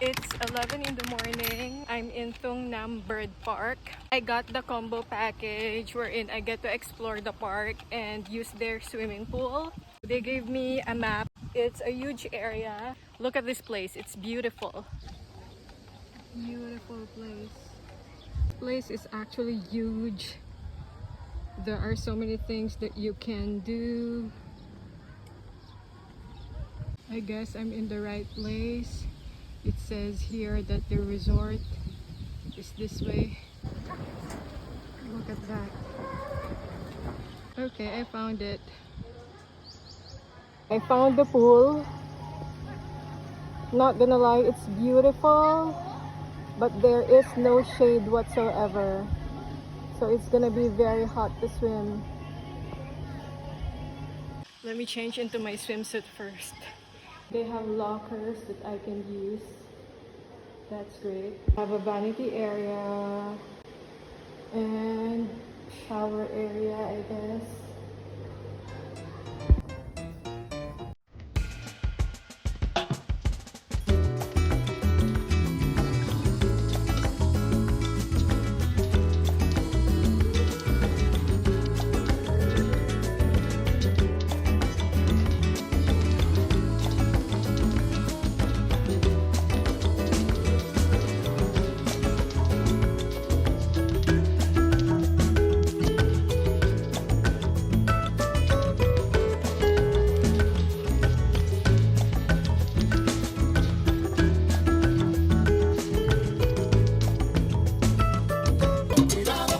It's 11 in the morning. I'm in Thung Nham Bird Park. I got the combo package wherein I get to explore the park and use their swimming pool. They gave me a map. It's a huge area. Look at this place. It's beautiful. Beautiful place. This place is actually huge. There are so many things that you can do. I guess I'm in the right place. It says here that the resort is this way. Look at that. Okay, I found it. I found the pool. Not gonna lie, it's beautiful, but there is no shade whatsoever. So it's gonna be very hot to swim. Let me change into my swimsuit first. They have lockers that I can use. That's great. I have a vanity area and shower area, I guess.